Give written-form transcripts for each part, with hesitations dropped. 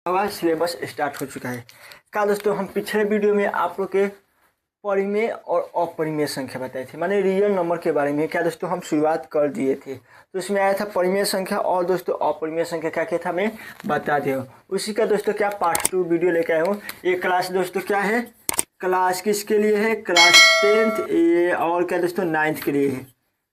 हमारा syllabus start हो चुका है। क्या दोस्तों, हम पिछले वीडियो में आप लोग के परिमेय और अपरिमेय संख्या बताए थे, माने रियल नंबर के बारे में। क्या दोस्तों, हम शुरुआत कर दिए थे, तो इसमें आया था परिमेय संख्या और दोस्तों अपरिमेय संख्या क्या क्या था मैं बता दिया हूँ। उसी का दोस्तों क्या पार्ट 2 वीडियो लेके आया हूँ। ये क्लास दोस्तों क्या है, क्लास किसके लिए है, क्लास 10th ये और क्या दोस्तों 9th के लिए है।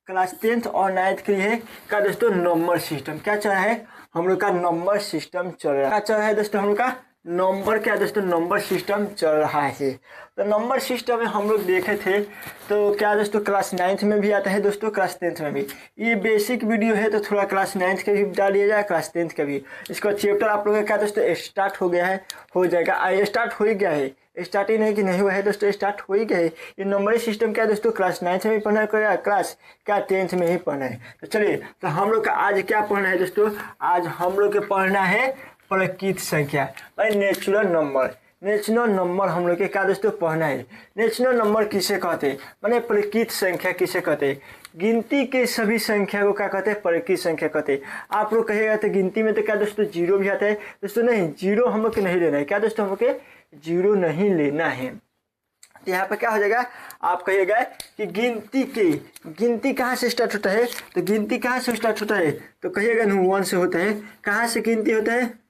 क्लास 10th और 9th के लिए है क्या दोस्तों, नंबर सिस्टम क्या चल रहा है हम लोग का, नंबर सिस्टम चल रहा है। क्या चल रहा है दोस्तों, हम लोग का नंबर क्या दोस्तों, नंबर सिस्टम चल रहा है। तो नंबर सिस्टम में हम लोग देखे थे, तो क्या दोस्तों क्लास 9th में भी आता है दोस्तों, क्लास 10th में भी। ये बेसिक वीडियो है तो थोड़ा क्लास 9th का भी डाल दिया जाए, क्लास 10th का भी। इसका चैप्टर आप लोगों का क्या दोस्तों स्टार्ट हो गया है, हो जाएगा, स्टार्ट हो ही गया है। स्टार्ट ही नहीं कि नहीं हुआ है दोस्तों, स्टार्ट हो ही गया है। ये नंबरिंग सिस्टम क्या दोस्तों क्लास 9th में भी पढ़ना है, क्लास क्या 10th में ही पढ़ना है। तो चलिए, तो हम लोग का आज क्या पढ़ना है दोस्तों, आज हम लोग के पढ़ना है प्रकृत संख्या, भाई नेचुरल नंबर। नेचुरल नंबर हम लोग के क्या दोस्तों पढ़ना है। नेचुरल नंबर किसे कहते हैं, माने प्रकृत संख्या किसे कहते हैं। गिनती के सभी संख्या को क्या कहते हैं, प्रकृत संख्या कहते हैं। आप लोग कहिएगा तो गिनती में तो क्या दोस्तों जीरो भी आता है दोस्तों, नहीं जीरो हम लोग के नहीं लेना है। क्या दोस्तों, हम लोग के जीरो नहीं लेना है। तो यहाँ पर क्या हो जाएगा, आप कहिएगा कि गिनती कहाँ से स्टार्ट होता है, तो गिनती कहाँ से स्टार्ट होता है, तो कहिएगा 1 से होता है। कहाँ से गिनती होता है,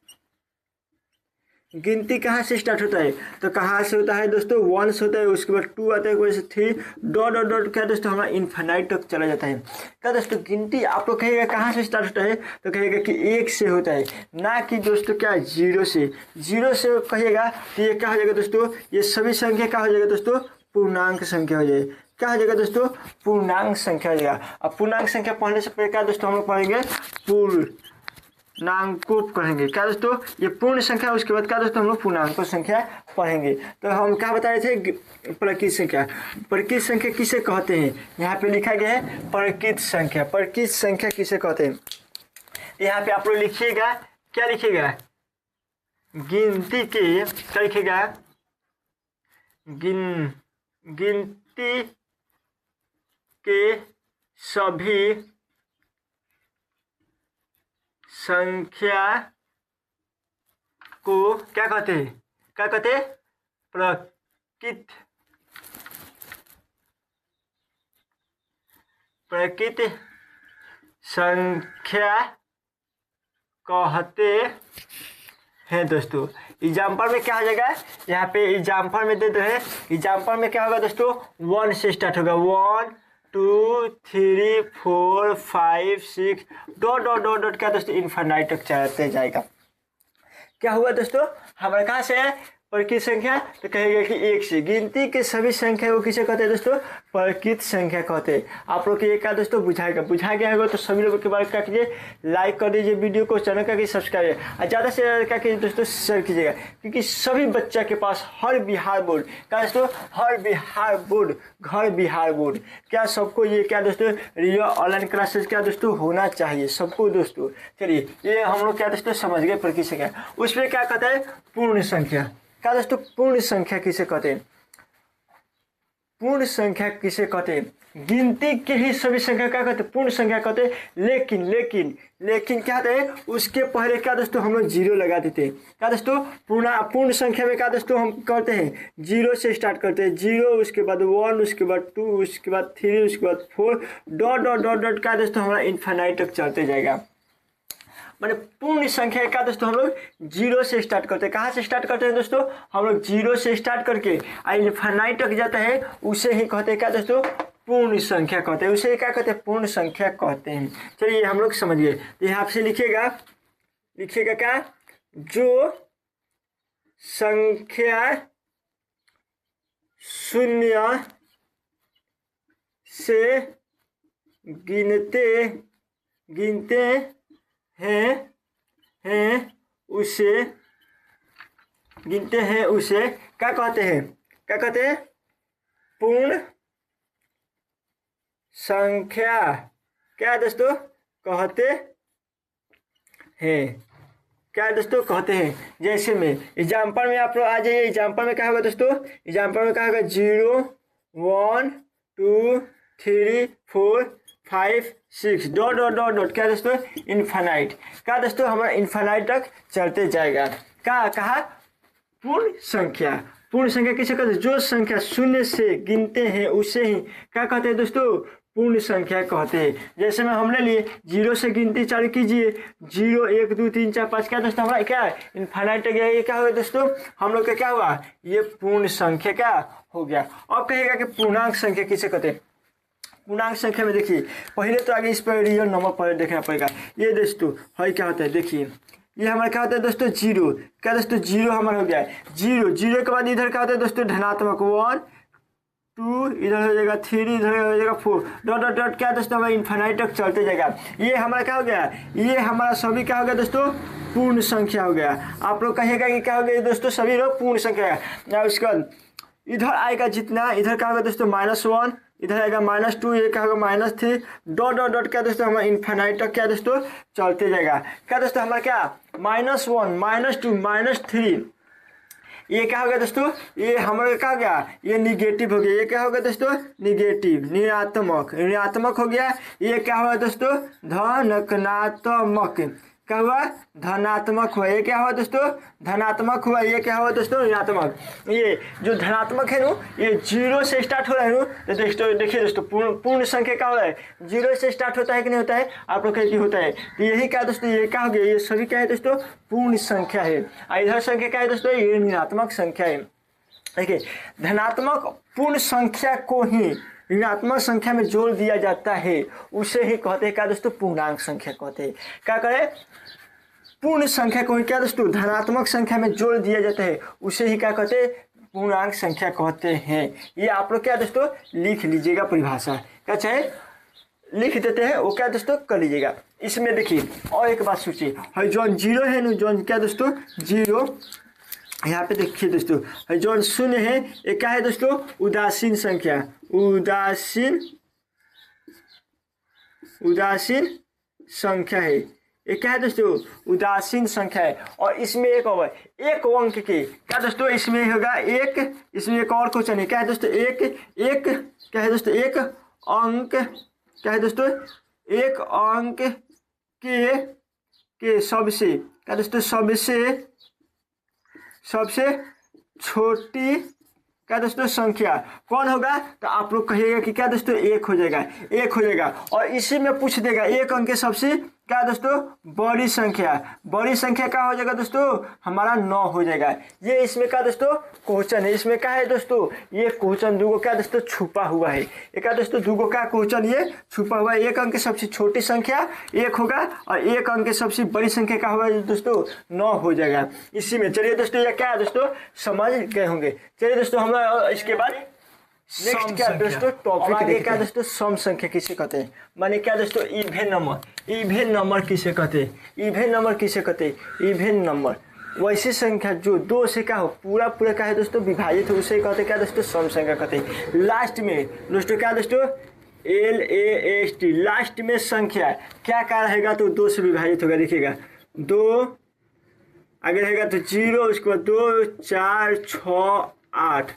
गिनती कहाँ से स्टार्ट होता है, तो कहाँ से होता है दोस्तों 1 से होता है, उसके बाद 2 आता है, वैसे 3 डॉट डॉट डॉट क्या दोस्तों हमारा इन्फिनाइट तक चला जाता है। क्या दोस्तों गिनती आप लोग कहेगा कहाँ से स्टार्ट होता है, तो कहेगा कि 1 से होता है, ना कि दोस्तों क्या 0 से। 0 से कहिएगा तो ये क्या हो जाएगा दोस्तों, ये सभी संख्या क्या हो जाएगा दोस्तों, पूर्णांक संख्या हो जाएगी। क्या हो जाएगा दोस्तों, पूर्णांक संख्या हो जाएगा। अब पूर्णांक संख्या पढ़ने से पहले क्या दोस्तों हम लोग पढ़ेंगे पूर्णांक को पढ़ेंगे। क्या दोस्तों, ये पूर्ण संख्या, उसके बाद क्या दोस्तों हम लोग पूर्णांक संख्या पढ़ेंगे। तो हम क्या बता रहे थे, प्रकृत संख्या। प्रकृत संख्या किसे कहते हैं, यहाँ पे लिखा गया है प्रकृत संख्या। प्रकृत संख्या किसे कहते हैं, यहाँ पे आप लोग लिखिएगा, क्या लिखिएगा, गिनती के, क्या लिखिएगा, गिनती के सभी संख्या को क्या कहते हैं, क्या कहते हैं, प्रकृत संख्या कहते हैं दोस्तों। एग्जाम्पल में क्या हो जाएगा, यहाँ पे एग्जाम्पल में देते हैं, एग्जाम्पल में क्या होगा दोस्तों, 1 से स्टार्ट होगा, 1 2 3 4 5 6 डॉट डॉट डॉट डॉट क्या दोस्तों इन्फिनाइट तक चलते जाएगा। क्या हुआ दोस्तों, हमारे कहाँ से है प्रकृत संख्या, तो कहेगा कि 1 से। गिनती के सभी संख्या को किसे कहते हैं दोस्तों, प्रकृत संख्या कहते हैं। आप लोग ये क्या दोस्तों बुझा गया होगा, तो सभी लोगों के बारे में क्या कीजिए, लाइक कर दीजिए वीडियो को, चैनल का सब्सक्राइब और ज़्यादा से ज़्यादा क्या कीजिए दोस्तों शेयर कीजिएगा, क्योंकि सभी बच्चा के पास हर बिहार बोर्ड क्या दोस्तों, हर बिहार बोर्ड, घर बिहार बोर्ड क्या सबको ये क्या दोस्तों रियल ऑनलाइन क्लासेस क्या दोस्तों होना चाहिए सबको दोस्तों। चलिए, ये हम लोग क्या दोस्तों समझ गए प्रकृत संख्या। उसमें क्या कहता है, पूर्ण संख्या। क्या दोस्तों, पूर्ण संख्या किसे कहते हैं, पूर्ण संख्या किसे कहते हैं, गिनती के ही सभी संख्या क्या कहते हैं, पूर्ण संख्या कहते हैं। लेकिन क्या कहते हैं, उसके पहले क्या दोस्तों हम लोग 0 लगा देते हैं। क्या दोस्तों, पूर्ण संख्या में क्या दोस्तों हम करते हैं, 0 से स्टार्ट करते हैं, 0 उसके बाद 1 उसके बाद 2 उसके बाद 3 उसके बाद 4 डॉट डॉट डॉट डॉट क्या दोस्तों हमारा इन्फिनाइट तक चलते जाएगा। माने पूर्ण संख्या का दोस्तों हम लोग 0 से स्टार्ट करते हैं। कहाँ से स्टार्ट करते हैं दोस्तों, हम लोग 0 से स्टार्ट करके इन्फिनाइट तक जाता है, उसे ही कहते हैं क्या दोस्तों, पूर्ण संख्या कहते हैं। उसे क्या कहते हैं, पूर्ण संख्या कहते हैं। चलिए हम लोग समझिए, तो यहाँ से लिखिएगा क्या, जो संख्या 0 से गिनते हैं उसे क्या कहते हैं, पूर्ण संख्या क्या दोस्तों कहते हैं। क्या दोस्तों कहते हैं, जैसे में एग्जाम्पल में आप लोग आ जाइए। एग्जाम्पल में क्या होगा दोस्तों, एग्जाम्पल में क्या होगा, 0 1 2 3 4 5 6 डॉट डॉट डॉट डॉट क्या दोस्तों इन्फिनाइट। क्या दोस्तों हमारा इन्फिनाइट तक चलते जाएगा। क्या कहा, पूर्ण संख्या। पूर्ण संख्या किसे कहते हैं, जो संख्या शून्य से गिनते हैं उसे ही क्या कहते हैं दोस्तों, पूर्ण संख्या कहते हैं। जैसे में हमने लिए 0 से गिनती चालू कीजिए, 0 1 2 3 4 5, क्या दोस्तों हमारा क्या है, इनफाइनाइट गया। ये क्या हुआ दोस्तों, हम लोग का क्या हुआ, ये पूर्ण संख्या क्या हो गया। अब कहेगा कि पूर्णांक संख्या किसे कहते हैं। पूर्णांक संख्या में देखिए, पहले तो आगे इस पर रियल नंबर पर देखना पड़ेगा। ये दोस्तों है क्या होता है, देखिए ये हमारा क्या होता है दोस्तों, 0। क्या दोस्तों 0 हमारा हो गया है, 0 के बाद इधर क्या होता है दोस्तों, धनात्मक 1 2, इधर हो जाएगा 3, इधर हो जाएगा 4, डॉट डॉट डॉट क्या दोस्तों हमारा इन्फाइनाइट तक चलते जाएगा। ये हमारा क्या हो गया, ये हमारा सभी क्या हो गया दोस्तों, पूर्ण संख्या हो गया। आप लोग कहिएगा कि क्या हो गया दोस्तों, सभी लोग पूर्ण संख्या है। उसके बाद इधर आएगा जितना, इधर क्या होगा दोस्तों -1, इधर आएगा -2, ये क्या होगा -3, डॉट डॉट डॉट क्या दोस्तों हमारा इन्फाइनाइट तक क्या दोस्तों चलते जाएगा। क्या दोस्तों हमारा क्या -1 -2 -3, ये क्या हो गया दोस्तों, ये हमारा क्या हो गया, ये निगेटिव हो गया। ये क्या हो गया दोस्तों, निगेटिव ऋणात्मक हो गया। ये क्या हुआ दोस्तों, धनात्मक, क्या हुआ, धनात्मक हुआ। ये क्या हुआ दोस्तों, धनात्मक हुआ। ये क्या हुआ दोस्तों, ऋणात्मक। ये जो धनात्मक है ना, ये 0 से स्टार्ट हो रहा है ना, तो दोस्तों देखिए दोस्तों पूर्ण संख्या क्या हो रहा है, 0 से स्टार्ट होता है कि नहीं होता है, आप लोग कहें होता है। तो यही क्या दोस्तों, ये क्या हो गया, ये सभी क्या है दोस्तों, पूर्ण संख्या है। और इधर संख्या क्या है दोस्तों, ये ऋणात्मक संख्या है। देखिए धनात्मक पूर्ण संख्या को ही ऋणात्मक संख्या में जोड़ दिया जाता है, उसे ही कहते हैं क्या दोस्तों, पूर्णांक संख्या कहते हैं। क्या करें, पूर्ण संख्या को ही क्या दोस्तों, धनात्मक संख्या में जोड़ दिया जाता है, उसे ही क्या कहते हैं, पूर्णांक संख्या कहते हैं। ये आप लोग क्या दोस्तों लिख लीजिएगा, परिभाषा क्या चाहे लिख देते हैं, वो क्या दोस्तों कर लीजिएगा। इसमें देखिए और एक बात सोचिए, जो 0 है ना, जो क्या दोस्तों 0, यहाँ पे देखिए दोस्तों जो 0 है, ये क्या है दोस्तों, उदासीन संख्या, उदासीन संख्या है। ये क्या है दोस्तों, उदासीन संख्या है। और इसमें एक और एक अंक के क्या दोस्तों, इसमें होगा एक, इसमें एक और क्वेश्चन है, क्या है दोस्तों, एक क्या है दोस्तों, एक अंक क्या है दोस्तों, एक अंक के सबसे क्या दोस्तों, सबसे छोटी क्या दोस्तों संख्या कौन होगा, तो आप लोग कहिएगा कि क्या दोस्तों 1 हो जाएगा। और इसी में पूछ देगा एक अंक के सबसे क्या दोस्तों, बड़ी संख्या क्या हो जाएगा दोस्तों, हमारा 9 हो जाएगा। ये इसमें क्या दोस्तों क्वेश्चन है। इसमें क्या है दोस्तों, ये क्वेश्चन दूगो क्या दोस्तों छुपा हुआ है। ये क्या दोस्तों, दूगो का क्वेश्चन ये छुपा हुआ है। एक अंक की सबसे छोटी संख्या 1 होगा, और एक अंक की सबसे बड़ी संख्या क्या होगा दोस्तों, 9 हो जाएगा। इसी में चलिए दोस्तों, ये क्या है दोस्तों समझ गए होंगे। चलिए दोस्तों हम इसके बाद नेक्स्ट क्या दोस्तों टॉपिक देखते हैं। क्या दोस्तों सम संख्या किसे कहते हैं, माने क्या दोस्तों इवेन नंबर किसे कहते हैं, इवेन नंबर वैसी संख्या जो 2 से क्या हो पूरा क्या है दोस्तों विभाजित हो, उसे कहते हैं क्या दोस्तों सम संख्या कहते हैं। लास्ट में दोस्तों क्या दोस्तों LAST, लास्ट में संख्या क्या रहेगा, तो 2 से विभाजित होगा। देखिएगा 2 आगे रहेगा तो 0, उसके बाद 2 4 6 8,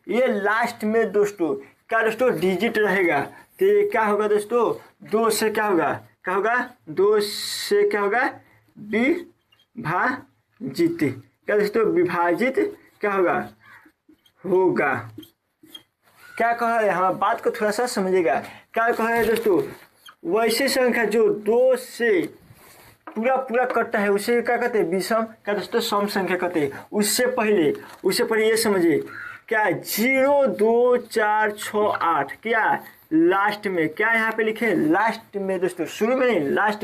ये लास्ट में दोस्तों क्या दोस्तों डिजिट रहेगा। तो ये क्या होगा दोस्तों, 2 से क्या होगा, 2 से क्या होगा विभाजित, क्या दोस्तों विभाजित क्या होगा क्या कह रहे हैं, हमारी बात को थोड़ा सा समझिएगा। क्या कह रहे हैं दोस्तों, वैसी संख्या जो 2 से पूरा कटता है उसे क्या कहते हैं, विषम क्या दोस्तों सम संख्या कहते हैं। उससे पहले ये समझिए क्या 0 2 4 6 8 क्या लास्ट में क्या यहाँ पे लिखे, लास्ट में दोस्तों शुरू में नहीं, लास्ट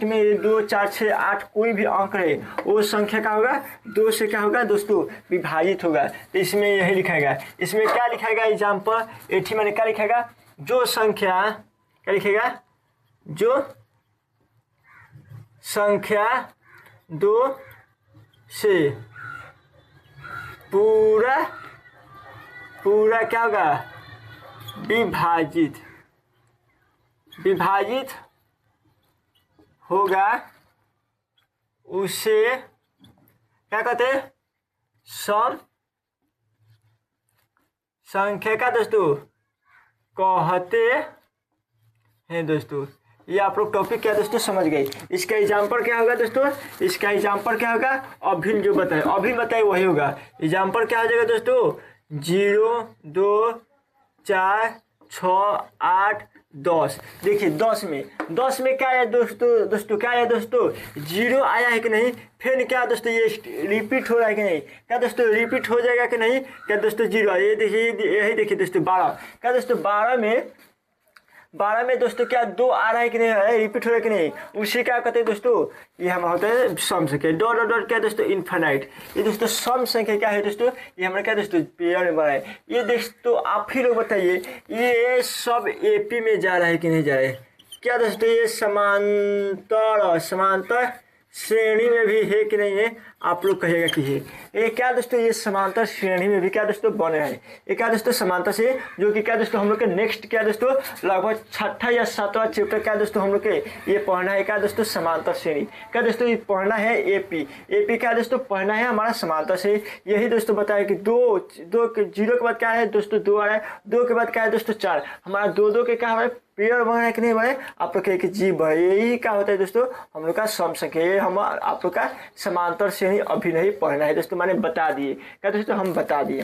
में 2 4 6 8 कोई भी अंक रहे वो संख्या क्या होगा 2 से क्या होगा दोस्तों विभाजित होगा। तो इसमें यही लिखाएगा। इसमें क्या लिखाएगा एग्जाम्पल 80 में क्या लिखाएगा, जो संख्या क्या लिखेगा, जो संख्या 2 से पूरा क्या होगा विभाजित होगा, उसे क्या कहते हैं सम संख्या का दोस्तों कहते हैं दोस्तों। ये आप लोग टॉपिक क्या दोस्तों समझ गए। इसका एग्जाम्पल क्या होगा दोस्तों, इसका एग्जाम्पल क्या होगा, अभिन्न जो बताए अभी बताए वही होगा। एग्जाम्पल क्या हो जाएगा दोस्तों, 0 2 4 6 8 10। देखिए 10 में क्या है दोस्तों क्या है दोस्तों, 0 आया है कि नहीं, फिर क्या दोस्तों ये रिपीट हो रहा है कि नहीं, क्या दोस्तों रिपीट हो जाएगा कि नहीं, क्या दोस्तों 0 ये देखिए, यही देखिए दोस्तों 12, क्या दोस्तों 12 में दोस्तों क्या 2 आ रहा है कि नहीं आ रहा है, रिपीट हो रहा है कि नहीं, उसी क्या कहते हैं दोस्तों, ये हम होता है सम संख्या। डॉट डॉट डॉट क्या दोस्तों, इनफाइनाइट। ये दोस्तों सम संख्या क्या है दोस्तों, ये हमारा क्या दोस्तों पेयर में बना है। ये दोस्तों आप ही लोग बताइए, ये सब एपी में जा रहा है कि नहीं जा रहा है, क्या दोस्तों ये समांतर श्रेणी में भी है कि नहीं है, आप लोग कहिएगा कि है। ये क्या दोस्तों, ये समांतर श्रेणी में भी क्या दोस्तों बने हैं। ये क्या दोस्तों समांतर से, जो कि क्या दोस्तों हम लोग के नेक्स्ट क्या दोस्तों लगभग 6ठा या 7वां चैप्टर क्या दोस्तों हम लोग के ये पढ़ना है, क्या दोस्तों समांतर श्रेणी। क्या दोस्तों ये पढ़ना है एपी क्या दोस्तों पढ़ना है हमारा समांतर से। यही दोस्तों बताया कि 2 0 के बाद क्या है दोस्तों 2 आ रहा है, 2 के बाद क्या है दोस्तों 4, हमारा 2 के क्या है पेयर बन रहा है कि नहीं बने, आप लोग के जी बढ़े। यही क्या होता है दोस्तों हम लोग का सम संख्या, ये हम आप लोग का समांतर श्रेणी अभी नहीं पढ़ना है दोस्तों, मैंने बता दिए, क्या दोस्तों हम बता दिए।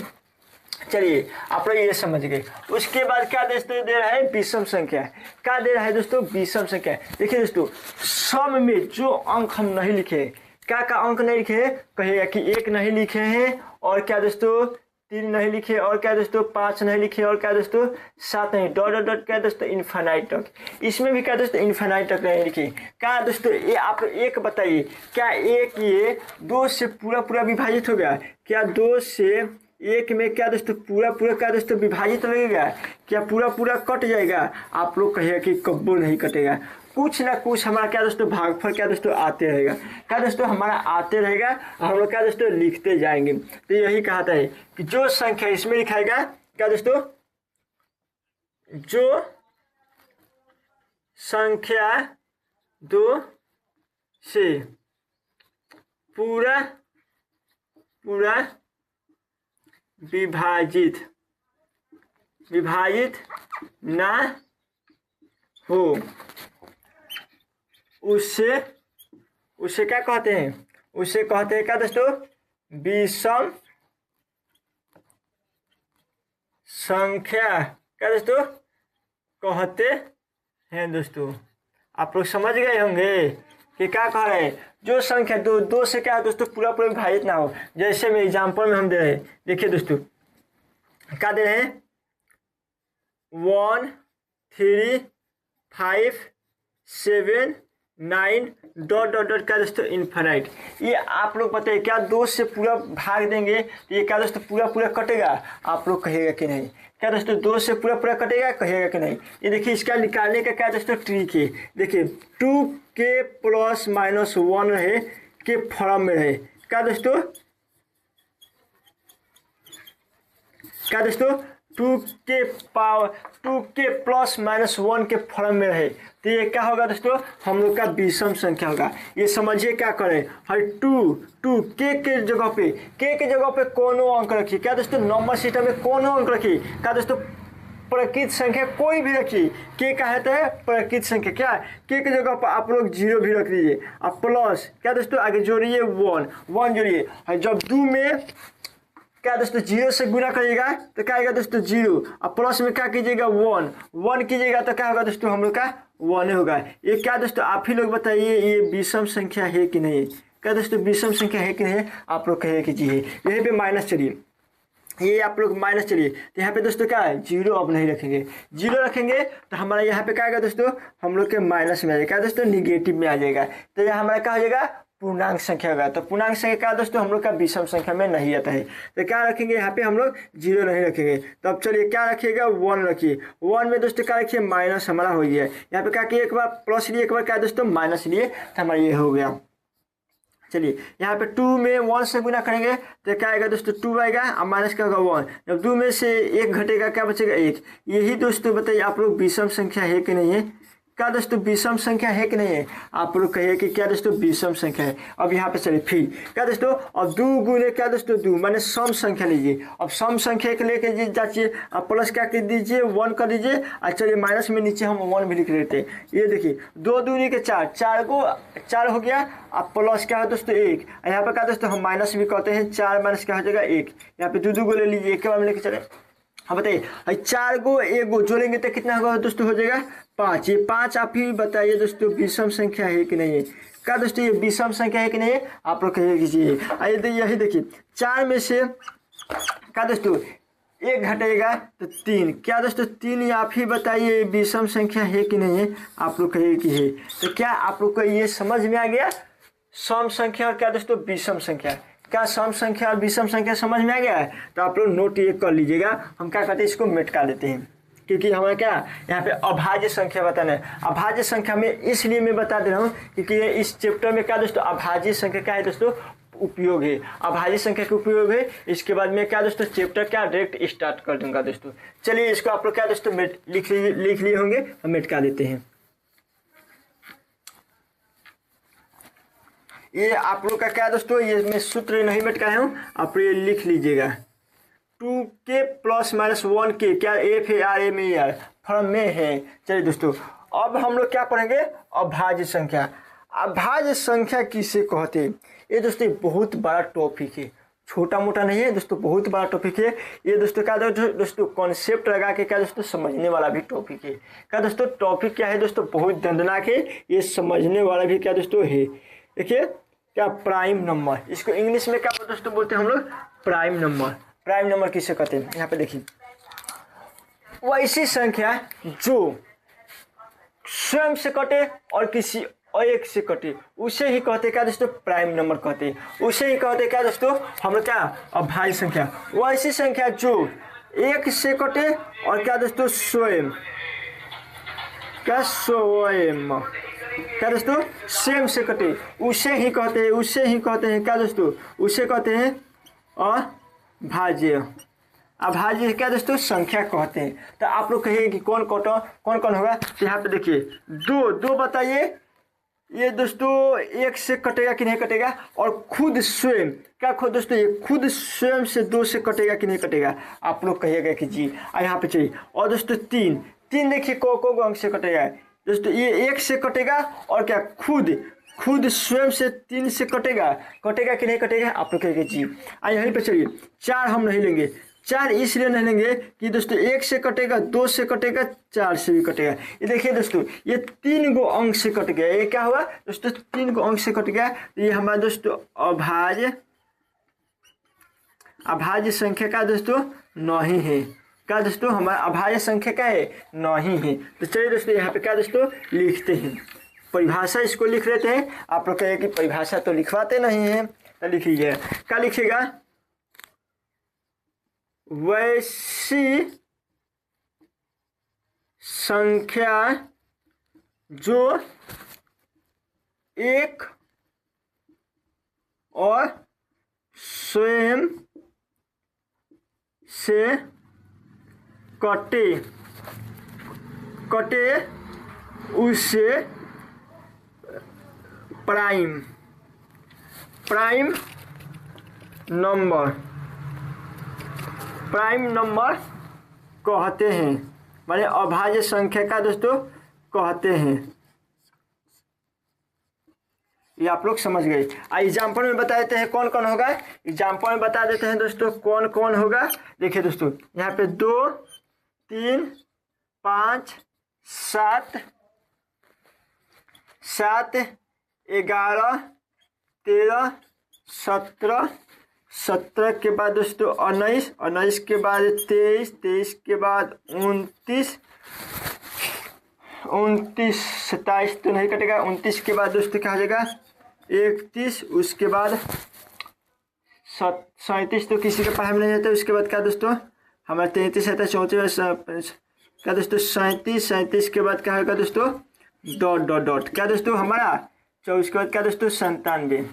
चलिए आप लोग ये समझ गए। उसके बाद क्या दोस्तों दे रहा है, विषम संख्या। क्या दे रहा है दोस्तों, विषम संख्या। देखिए दोस्तों सम में जो अंक हम नहीं लिखे, क्या अंक नहीं लिखे, कहिएगा कि 1 नहीं लिखे हैं, और क्या दोस्तों 3 नहीं लिखे, और क्या दोस्तों 5 नहीं लिखे, और क्या दोस्तों 7 नहीं, डॉट डॉट डॉट क्या दोस्तों इनफाइनाइट तक। इसमें भी क्या दोस्तों इनफाइनाइट तक नहीं लिखे। क्या दोस्तों ये आप एक बताइए, क्या एक ये 2 से पूरा विभाजित हो गया, क्या 2 से 1 में क्या दोस्तों पूरा क्या दोस्तों विभाजित लगेगा, क्या पूरा कट जाएगा, आप लोग कहिएगा कि कब्बो नहीं कटेगा। कुछ ना कुछ हमारा क्या दोस्तों भागफल क्या दोस्तों आते रहेगा, क्या दोस्तों हमारा आते रहेगा, हम लोग क्या दोस्तों लिखते जाएंगे। तो यही कहता है कि जो संख्या इसमें लिखाएगा, क्या दोस्तों जो संख्या 2 से पूरा विभाजित ना हो, उससे क्या कहते हैं, उसे कहते हैं क्या दोस्तों विषम संख्या, क्या दोस्तों कहते हैं। दोस्तों आप लोग समझ गए होंगे कि क्या कह रहे हैं, जो संख्या 2 से क्या दोस्तों पूरा विभाजित ना हो। जैसे में एग्जाम्पल में हम दे रहे हैं, देखिए दोस्तों क्या दे रहे हैं, 1 3 5 7 9 डॉट डॉट डॉट क्या दोस्तों इनफाइनाइट। ये आप लोग बताइए क्या 2 से पूरा भाग देंगे तो ये क्या दोस्तों पूरा कटेगा, आप लोग कहिएगा कि नहीं, क्या दोस्तों 2 से पूरा कटेगा, कहिएगा कि नहीं। ये देखिए इसका निकालने का क्या दोस्तों ट्रिक है, देखिए 2 के प्लस माइनस 1 रहे के फॉर्म में रहे, क्या दोस्तों 2 के प्लस माइनस 1 के फॉर्म में रहे, तो ये क्या होगा दोस्तों हम लोग का विषम संख्या होगा। ये समझिए क्या करें, हर 2 के जगह पे कोनो अंक रखिए, क्या दोस्तों नंबर सिस्टम में कोनो अंक रखिए, क्या दोस्तों प्रकृत संख्या कोई भी रखिए, के कहते हैं प्रकृत संख्या, क्या के जगह पर आप लोग 0 भी रख दीजिए, अब प्लस क्या दोस्तों आगे जोड़िए 1 जोड़िए, और जब 2 में क्या दोस्तों 0 से गुना करिएगा तो क्या आएगा दोस्तों 0, अब प्लस में क्या कीजिएगा 1 कीजिएगा तो क्या होगा दोस्तों हम लोग का 1 होगा। ये क्या दोस्तों आप ही लोग बताइए ये विषम संख्या है कि नहीं, क्या दोस्तों विषम संख्या है कि नहीं, आप लोग कहिए कि जी है। यहीं पे माइनस चलिए, ये आप लोग माइनस चलिए, तो यहाँ पे दोस्तों क्या है 0 अब नहीं रखेंगे, 0 रखेंगे तो हमारा यहाँ पे क्या आएगा दोस्तों हम लोग के माइनस में आ जाएगा, क्या दोस्तों निगेटिव में आ जाएगा, तो यहाँ हमारा क्या हो जाएगा पूर्णांक संख्या होगा। तो पूर्णांक संख्या क्या दोस्तों हम लोग का विषम संख्या में नहीं आता है, तो क्या रखेंगे यहाँ पे हम लोग 0 नहीं रखेंगे। तो अब चलिए क्या रखिएगा 1 रखिए, 1 में दोस्तों क्या रखिए माइनस हमारा हो गया, यहाँ पे क्या किए एक बार प्लस लिए एक बार क्या दोस्तों माइनस लिए, तो हमारा ये हो गया। चलिए यहाँ पे 2 में 1 से गुना करेंगे तो क्या आएगा दोस्तों 2 आएगा, अब माइनस क्या होगा 1, जब 2 में से 1 घटेगा क्या बचेगा 1। यही दोस्तों बताइए आप लोग विषम संख्या है कि नहीं है, क्या दोस्तों विषम संख्या है कि नहीं है? आप लोग कहिए कि क्या दोस्तों विषम संख्या है। अब यहाँ पे चलिए फिर क्या दोस्तों, अब 2 गुने क्या दोस्तों 2 माने सम संख्या लीजिए। अब सम संख्या के लेके जाइए, आप प्लस क्या कर दीजिए 1 कर दीजिए, और चलिए माइनस में नीचे हम 1 भी लिख लेते हैं। ये देखिए 2 दूनी के 4, 4 को 4 हो गया, अब प्लस क्या है दोस्तों 1, यहाँ पे क्या दोस्तों हम माइनस भी कहते हैं, 4 माइनस क्या हो जाएगा 1। यहाँ पे 2 को ले लीजिए, एक के बाद में लेके चले। हाँ बताइए 4 को 1 को जोड़ेंगे तो कितना होगा दोस्तों, हो जाएगा 5। ये 5 आप ही बताइए दोस्तों विषम संख्या है कि नहीं है? क्या दोस्तों ये विषम संख्या है कि नहीं है? आप लोग कहिए कीजिए। आइए यही देखिए 4 में से क्या दोस्तों 1 घटेगा तो 3, क्या दोस्तों 3 आप ही बताइए विषम संख्या है कि नहीं है? आप लोग कहिए कि है। तो क्या आप लोग को ये समझ में आ गया सम संख्या और क्या दोस्तों विषम संख्या? क्या सम संख्या और विषम संख्या समझ में आ गया है? तो आप लोग नोट ये कर लीजिएगा। हम क्या करते हैं इसको मिटा देते हैं, क्योंकि हमें क्या यहाँ पे अभाज्य संख्या बताना है। अभाज्य संख्या में इसलिए मैं बता दे रहा हूँ क्योंकि ये इस चैप्टर में क्या दोस्तों अभाज्य संख्या क्या है दोस्तों उपयोग है, अभाज्य संख्या का उपयोग है। इसके बाद में क्या दोस्तों चैप्टर क्या डायरेक्ट स्टार्ट कर दूंगा दोस्तों। चलिए इसको आप लोग क्या दोस्तों लिख लिए होंगे, हम मिटा देते हैं। ये आप लोग का क्या दोस्तों, ये मैं सूत्र नहीं मिटाया हूँ, आप ये लिख लीजिएगा। 2k प्लस माइनस 1k क्या एफ है R M A R form में है। चलिए दोस्तों अब हम लोग क्या पढ़ेंगे अभाज्य संख्या। अभाज्य संख्या किसे कहते हैं? ये दोस्तों बहुत बड़ा टॉपिक है, छोटा मोटा नहीं है दोस्तों, बहुत बड़ा टॉपिक है ये दोस्तों। क्या दोस्तों कॉन्सेप्ट लगा के क्या दोस्तों समझने वाला भी टॉपिक है। क्या दोस्तों टॉपिक क्या है दोस्तों बहुत दंदनाक है, ये समझने वाला भी क्या दोस्तों है। देखिए क्या प्राइम नंबर, इसको इंग्लिश में क्या दोस्तों बोलते हैं हम लोग प्राइम नंबर। प्राइम नंबर किसे कहते हैं? यहाँ पे देखिए वैसी संख्या जो स्वयं से कटे और किसी और एक से कटे उसे ही कहते क्या दोस्तों प्राइम नंबर कहते हैं। उसे ही कहते क्या दोस्तों हम लोग क्या अभाज्य संख्या। वैसी संख्या जो एक से कटे और क्या दोस्तों स्वयं क्या स्वयं क्या दोस्तों सेम से कटे उसे ही कहते हैं, उसे ही कहते हैं क्या दोस्तों, उसे कहते हैं अभाज्य। अभाज्य क्या दोस्तों संख्या कहते हैं। तो आप लोग कहिए कि कौन कौन होगा। तो यहाँ पे देखिए 2 बताइए, ये दोस्तों एक से कटेगा कि नहीं कटेगा, और खुद स्वयं क्या खुद दोस्तों ये खुद स्वयं से 2 से कटेगा कि नहीं कटेगा, आप लोग कहिएगा कि जी। यहाँ पे चाहिए। और दोस्तों 3 देखिए को अंक से कटेगा दोस्तों, ये 1 से कटेगा और क्या खुद स्वयं से 3 से कटेगा कि नहीं कटेगा, आप लोग कहेंगे जी। यहीं पे चलिए 4 हम नहीं लेंगे। 4 इसलिए नहीं लेंगे कि दोस्तों 1 से कटेगा, 2 से कटेगा, 4 से भी कटेगा। ये देखिए दोस्तों ये 3 गो अंक से कट गया। ये क्या हुआ दोस्तों 3 गो अंक से कट गया। ये हमारा दोस्तों अभाज्य संख्या का दोस्तों नहीं है। क्या दोस्तों हमारा अभाज्य संख्या क्या है नहीं है। तो चलिए दोस्तों यहाँ पे क्या दोस्तों लिखते हैं परिभाषा, इसको लिख लेते हैं। आप लोग कहें कि परिभाषा तो लिखवाते नहीं है, तो लिख लीजिए। क्या लिखिएगा वैसी संख्या जो एक और स्वयं से कटे उसे प्राइम नंबर कहते हैं, माने अभाज्य संख्या का दोस्तों कहते हैं। ये आप लोग समझ गए। एग्जाम्पल में बता देते हैं कौन कौन होगा। एग्जाम्पल में बता देते हैं दोस्तों कौन कौन होगा। देखिए दोस्तों यहाँ पे 2 3 5 7 11 13 17 17 के बाद दोस्तों 19 के बाद 23 के बाद 29 27 तो नहीं कटेगा। 29 के बाद दोस्तों क्या हो जाएगा 31, उसके बाद 37 तो किसी के पढ़ाई में नहीं जाता। उसके बाद क्या दोस्तों हमारा 33 आता है 34 क्या दोस्तों 37 के बाद क्या होगा दोस्तों डॉट क्या दोस्तों हमारा 24 के बाद क्या दोस्तों 97।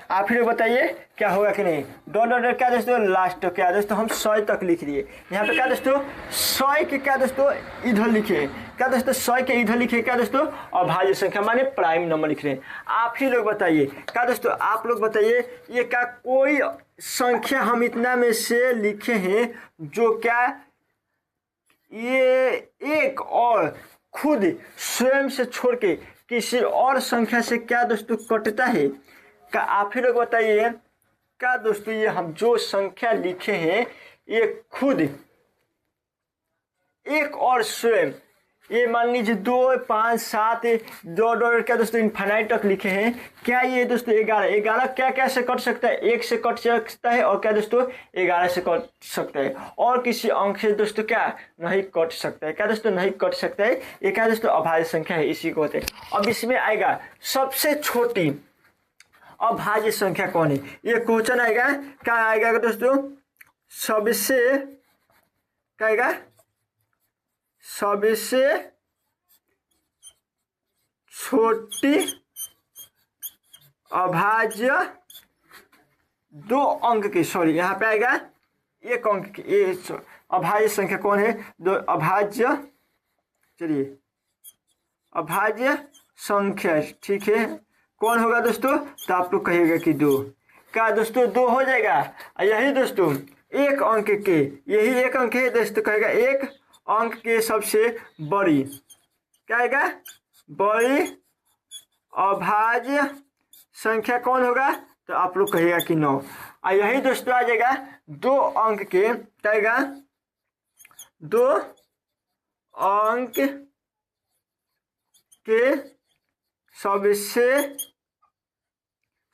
आप ही लोग बताइए क्या होगा कि नहीं। डॉट डॉट क्या दोस्तों लास्ट क्या दोस्तों हम 100 तक लिख दिए। यहाँ पे क्या दोस्तों 100 के क्या दोस्तों इधर लिखे, क्या दोस्तों 100 के इधर लिखे क्या दोस्तों अभाज्य संख्या माने प्राइम नंबर लिख रहे हैं। आप ही लोग बताइए क्या दोस्तों, आप लोग बताइए ये क्या कोई संख्या हम इतना में से लिखे हैं जो क्या ये एक और खुद स्वयं से छोड़ के किसी और संख्या से क्या दोस्तों कटता है। क्या आप ही लोग बताइए क्या दोस्तों ये हम जो संख्या लिखे हैं ये खुद एक और स्वयं, ये मान लीजिए 2 5 7 दो क्या दोस्तों इनफाइनाइट तक लिखे हैं, क्या ये दोस्तों 11 क्या क्या से कट सकता है, 1 से कट सकता है और क्या दोस्तों 11 से कट सकता है और किसी अंक से दोस्तों क्या नहीं कट सकता है, क्या दोस्तों नहीं कट सकता है। ये क्या दोस्तों अभाज्य संख्या है, इसी को होते हैं। अब इसमें आएगा सबसे छोटी अभाज्य संख्या कौन है, ये क्वेश्चन आएगा। क्या आएगा दोस्तों सबसे क्या आएगा सबसे छोटी अभाज्य 2 अंक की, सॉरी यहाँ पे आएगा 1 अंक की, ये अभाज्य संख्या कौन है, 2 अभाज्य, चलिए अभाज्य संख्या ठीक है कौन होगा दोस्तों, तो आप लोग कहिएगा कि 2, क्या दोस्तों 2 हो जाएगा। यही दोस्तों 1 अंक के, यही 1 अंक है दोस्तों, कहेगा 1 अंक के सबसे बड़ी क्या आएगा बड़ी अभाज्य संख्या कौन होगा, तो आप लोग कहिएगा कि 9। और यही दोस्तों आ जाएगा 2 अंक के क्या आएगा 2 अंक के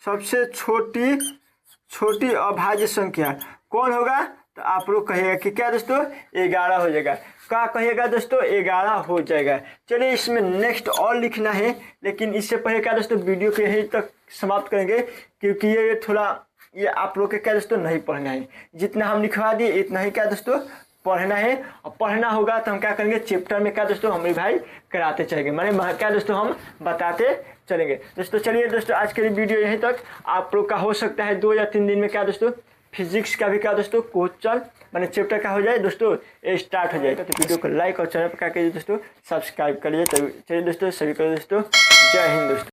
सबसे छोटी अभाज्य संख्या कौन होगा, तो आप लोग कहिएगा कि क्या दोस्तों 11 हो जाएगा। क्या कहिएगा दोस्तों 11 हो जाएगा। चलिए इसमें नेक्स्ट और लिखना है, लेकिन इससे पहले क्या दोस्तों वीडियो को यहीं तक समाप्त करेंगे, क्योंकि ये थोड़ा ये आप लोग के क्या दोस्तों नहीं पढ़ना है, जितना हम लिखवा दिए इतना ही क्या दोस्तों पढ़ना है। और पढ़ना होगा तो हम क्या करेंगे चैप्टर में क्या दोस्तों हम रिवाइज कराते चलेंगे, माने क्या दोस्तों हम बताते चलेंगे दोस्तों। चलिए दोस्तों आज के लिए वीडियो यहीं तक। आप लोग का हो सकता है 2 या 3 दिन में क्या दोस्तों फिजिक्स का भी क्या दोस्तों क्वेश्चन मैंने चैप्टर का हो जाए दोस्तों स्टार्ट हो जाएगा। तो वीडियो को लाइक और चैनल पर क्या कीजिए दोस्तों सब्सक्राइब कर लीजिए। चलिए दोस्तों सभी को दोस्तों जय हिंद दोस्तों।